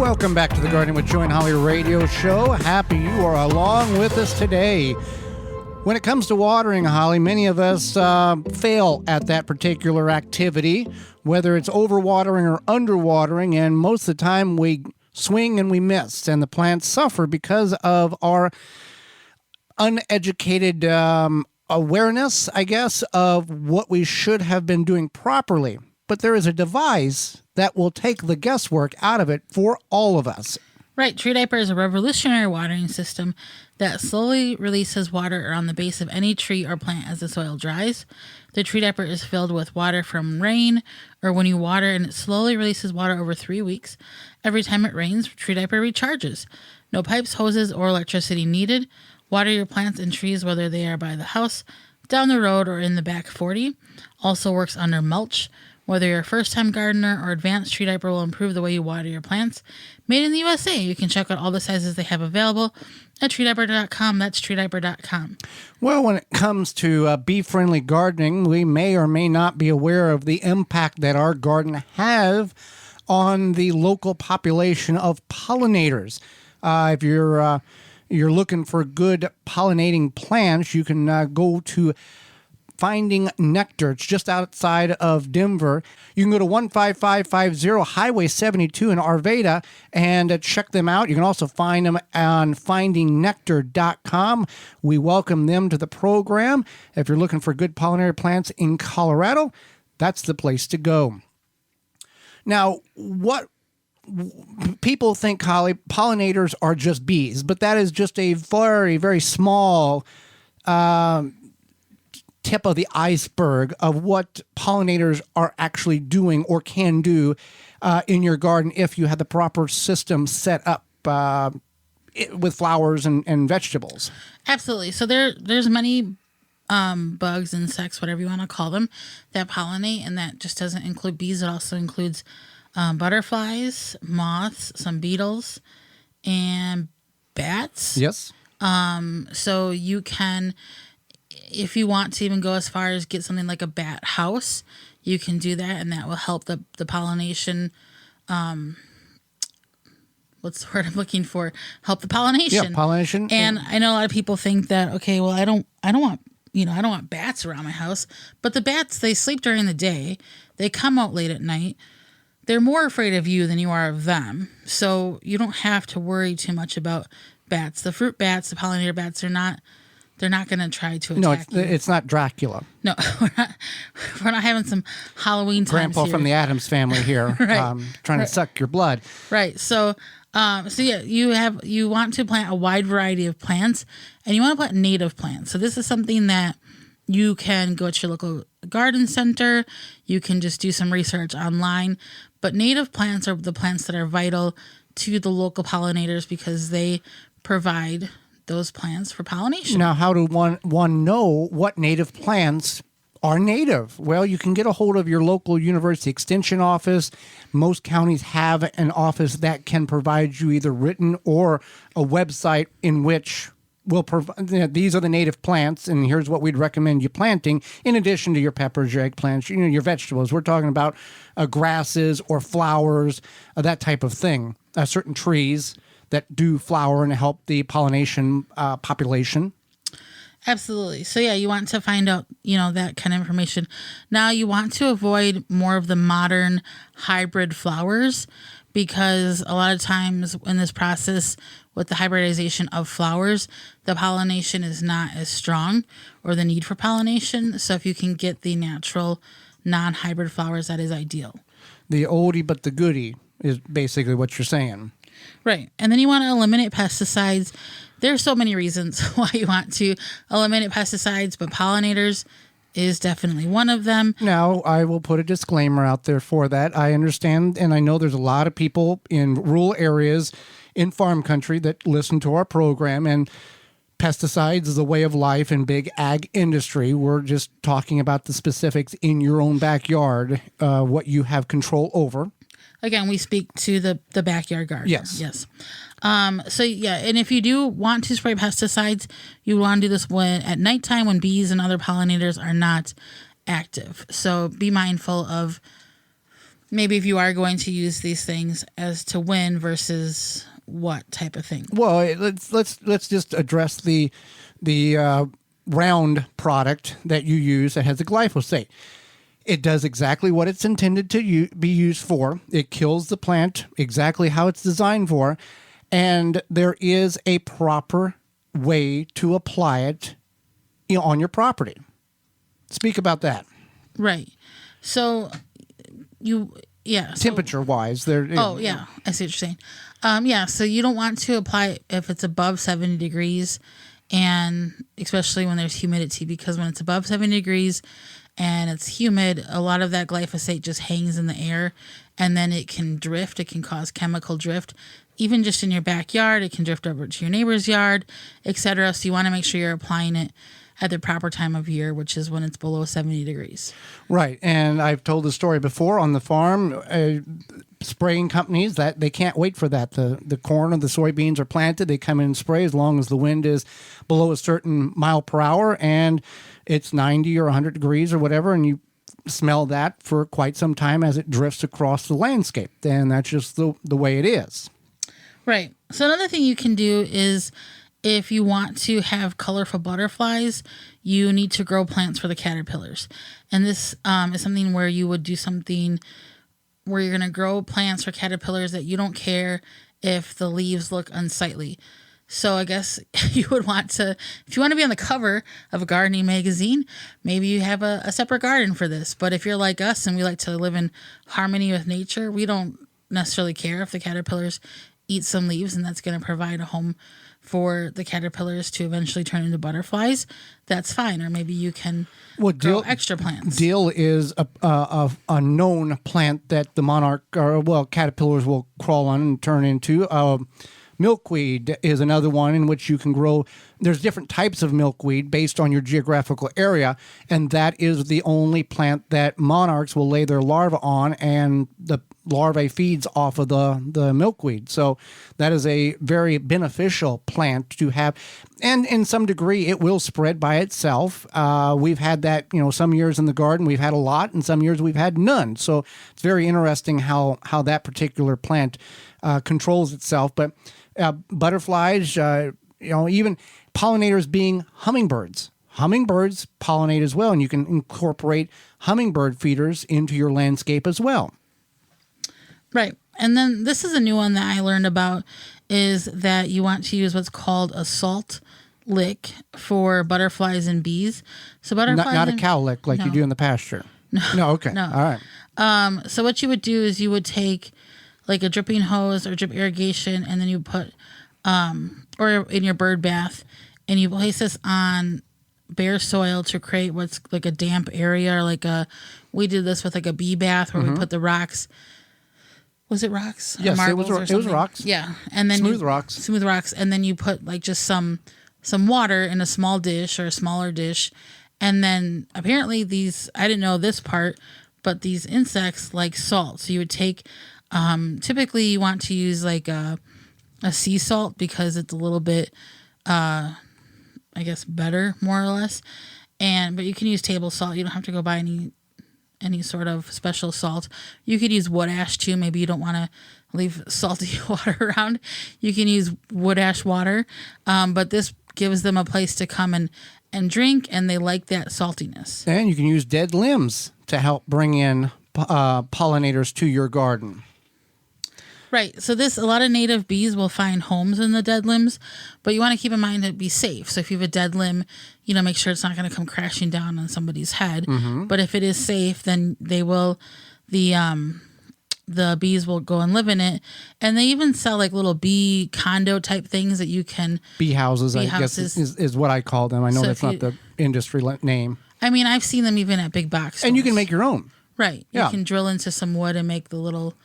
Welcome back to the Gardening with Joy and Holly radio show. Happy you are along with us today. When it comes to watering, Holly, many of us fail at that particular activity, whether it's overwatering or underwatering, and most of the time we swing and we miss, and the plants suffer because of our uneducated awareness, I guess, of what we should have been doing properly. But there is a device that will take the guesswork out of it for all of us. Right. Tree Diaper is a revolutionary watering system that slowly releases water around the base of any tree or plant as the soil dries. The Tree Diaper is filled with water from rain or when you water, and it slowly releases water over 3 weeks. Every time it rains, Tree Diaper recharges. No pipes, hoses, or electricity needed. Water your plants and trees whether they are by the house, down the road, or in the back 40. Also works under mulch. Whether you're a first-time gardener or advanced, Tree Diaper will improve the way you water your plants. Made in the USA. You can check out all the sizes they have available at treediaper.com. That's treediaper.com. Well, when it comes to bee-friendly gardening, we may or may not be aware of the impact that our garden have on the local population of pollinators. If you're looking for good pollinating plants, you can go to Finding Nectar. It's just outside of Denver. You can go to 15550 Highway 72 in Arvada and check them out. You can also find them on findingnectar.com. We welcome them to the program. If you're looking for good pollinator plants in Colorado, that's the place to go. Now, what people think, Holly, pollinators are just bees, but that is just a very, very small tip of the iceberg of what pollinators are actually doing or can do in your garden if you have the proper system set up with flowers and vegetables. Absolutely. So there's many bugs, insects, whatever you want to call them, that pollinate, and that just doesn't include bees. It also includes butterflies, moths, some beetles, and bats. Yes. So you can, if you want to even go as far as get something like a bat house, you can do that, and that will help the pollination. What's the word I'm looking for? Help the pollination. Yeah, pollination. And I know a lot of people think that, okay, well, I don't want bats around my house, but the bats, they sleep during the day. They come out late at night. They're more afraid of you than you are of them. So you don't have to worry too much about bats. The fruit bats, the pollinator bats, they're not going to try to attack you. No, it's not Dracula. No, we're not having some Halloween times Grandpa here. from the Addams family here, Right. Trying to suck your blood. Right. So yeah, you want to plant a wide variety of plants, and you want to plant native plants. So this is something that you can go to your local garden center. You can just do some research online. But native plants are the plants that are vital to the local pollinators because they provide those plants for pollination. Now, how do one know what native plants are native? Well, you can get a hold of your local university extension office. Most counties have an office that can provide you either written or a website in which will provide, these are the native plants, and here's what we'd recommend you planting, in addition to your peppers, your eggplants, your vegetables. We're talking about grasses or flowers, that type of thing, certain trees that do flower and help the pollination population. Absolutely. So yeah, you want to find out, that kind of information. Now you want to avoid more of the modern hybrid flowers because a lot of times in this process with the hybridization of flowers, the pollination is not as strong or the need for pollination. So if you can get the natural non-hybrid flowers, that is ideal. The oldie but the goodie is basically what you're saying. Right. And then you want to eliminate pesticides. There's so many reasons why you want to eliminate pesticides, but pollinators is definitely one of them. Now, I will put a disclaimer out there for that. I understand, and I know there's a lot of people in rural areas in farm country that listen to our program, and pesticides is a way of life in big ag industry. We're just talking about the specifics in your own backyard, what you have control over. Again, we speak to the backyard garden. Yes. Yes. So yeah, and if you do want to spray pesticides, you want to do this at nighttime when bees and other pollinators are not active. So be mindful of maybe if you are going to use these things, as to when versus what type of thing. Well, let's just address the round product that you use that has the glyphosate. It does exactly what it's intended to be used for. It kills the plant exactly how it's designed for, and there is a proper way to apply it, on your property. Speak about that. Right. So Temperature wise, there. Oh yeah, I see what you're saying. So you don't want to apply it if it's above 70 degrees, and especially when there's humidity, because when it's above 70 degrees and it's humid, a lot of that glyphosate just hangs in the air, and then it can drift. It can cause chemical drift. Even just in your backyard, it can drift over to your neighbor's yard, etc. So you want to make sure you're applying it at the proper time of year, which is when it's below 70 degrees. Right. And I've told the story before on the farm, spraying companies, that they can't wait for that. The corn or the soybeans are planted. They come in and spray as long as the wind is below a certain mile per hour and it's 90 or 100 degrees or whatever. And you smell that for quite some time as it drifts across the landscape. And that's just the way it is. Right. So another thing you can do is, if you want to have colorful butterflies, you need to grow plants for the caterpillars. And this is something where you would do something where you're going to grow plants for caterpillars that you don't care if the leaves look unsightly. So I guess you would want to, if you want to be on the cover of a gardening magazine, maybe you have a separate garden for this. But if you're like us and we like to live in harmony with nature, we don't necessarily care if the caterpillars eat some leaves, and that's going to provide a home for the caterpillars to eventually turn into butterflies. That's fine. Or maybe you can grow extra plants. Dill is a known plant that the monarch, caterpillars will crawl on and turn into. Milkweed is another one in which you can grow. There's different types of milkweed based on your geographical area, and that is the only plant that monarchs will lay their larvae on, and the larvae feeds off of the milkweed. So that is a very beneficial plant to have, and in some degree it will spread by itself. We've had that, some years in the garden we've had a lot, and some years we've had none. So it's very interesting how that particular plant controls itself. But butterflies, even pollinators being hummingbirds. Hummingbirds pollinate as well, and you can incorporate hummingbird feeders into your landscape as well. Right. And then this is a new one that I learned about, is that you want to use what's called a salt lick for butterflies and bees. So butterflies not a cow lick like you do in the pasture. No, okay. No. All right. So what you would do is you would take like a dripping hose or drip irrigation, and then you put, or in your bird bath, and you place this on bare soil to create what's like a damp area, or we did this with like a bee bath where we put the rocks. Was it rocks? Yes, it was rocks. Yeah. And then Smooth rocks. Smooth rocks. And then you put like just some water in a small dish or a smaller dish. And then apparently I didn't know this part, but these insects like salt. So you would take, typically you want to use like a sea salt because it's a little bit, I guess, better, more or less. But you can use table salt. You don't have to go buy any sort of special salt. You could use wood ash too. Maybe you don't want to leave salty water around. You can use wood ash water. But this gives them a place to come and drink, and they like that saltiness. And you can use dead limbs to help bring in pollinators to your garden. Right. So a lot of native bees will find homes in the dead limbs, but you want to keep in mind to be safe. So if you have a dead limb, make sure it's not going to come crashing down on somebody's head. Mm-hmm. But if it is safe, then the bees will go and live in it. And they even sell like little bee condo type things that you can. Bee houses, I guess is what I call them. I know that's not the industry name. I mean, I've seen them even at big box stores. And you can make your own. Right. Yeah. You can drill into some wood and make the little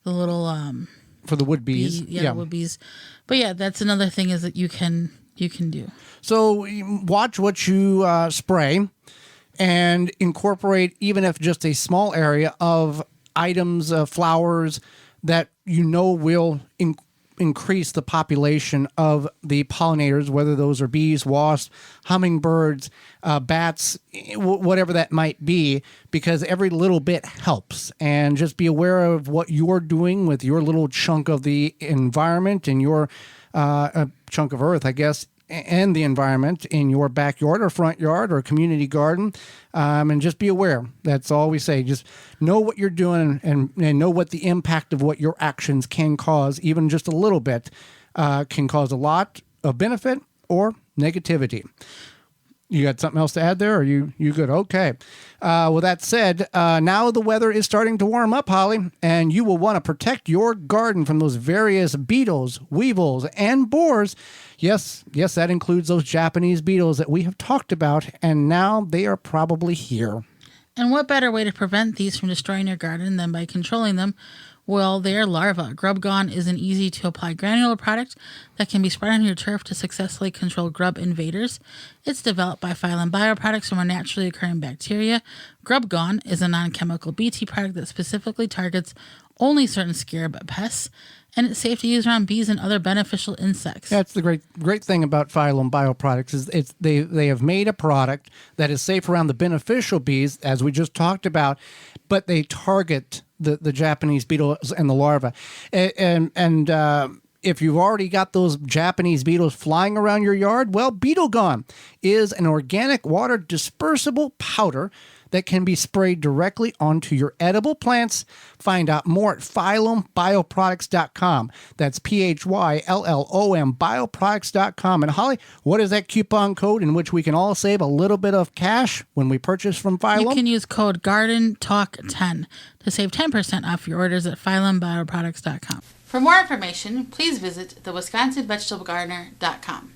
for the wood bees. The wood bees. But yeah, that's another thing is that you can do. So watch what you spray and incorporate, even if just a small area of items, flowers that will increase the population of the pollinators, whether those are bees, wasps, hummingbirds, bats, whatever that might be, because every little bit helps. And just be aware of what you're doing with your little chunk of the environment and your chunk of earth, I guess, and the environment in your backyard or front yard or community garden, and just be aware. That's all we say. Just know what you're doing and know what the impact of what your actions can cause. Even just a little bit can cause a lot of benefit or negativity. You got something else to add there? Or are you good? Okay. With that said, now the weather is starting to warm up, Holly, and you will want to protect your garden from those various beetles, weevils, and borers. Yes, that includes those Japanese beetles that we have talked about, and now they are probably here. And what better way to prevent these from destroying your garden than by controlling them? Well, their larvae. Grub Gone is an easy-to-apply granular product that can be spread on your turf to successfully control grub invaders. It's developed by Phylum Bioproducts from a naturally occurring bacteria. Grub Gone is a non-chemical BT product that specifically targets only certain scarab pests, and it's safe to use around bees and other beneficial insects. That's the great thing about Phylum Bioproducts is they have made a product that is safe around the beneficial bees, as we just talked about, but they target the Japanese beetles and the larvae. And if you've already got those Japanese beetles flying around your yard, well, Beetle Gone is an organic water dispersible powder that can be sprayed directly onto your edible plants. Find out more at PhylumBioproducts.com. That's PHYLLOM bioproducts.com. And Holly, what is that coupon code in which we can all save a little bit of cash when we purchase from Phylum? You can use code GARDENTALK10 to save 10% off your orders at PhylumBioproducts.com. For more information, please visit theWisconsinVegetableGardener.com.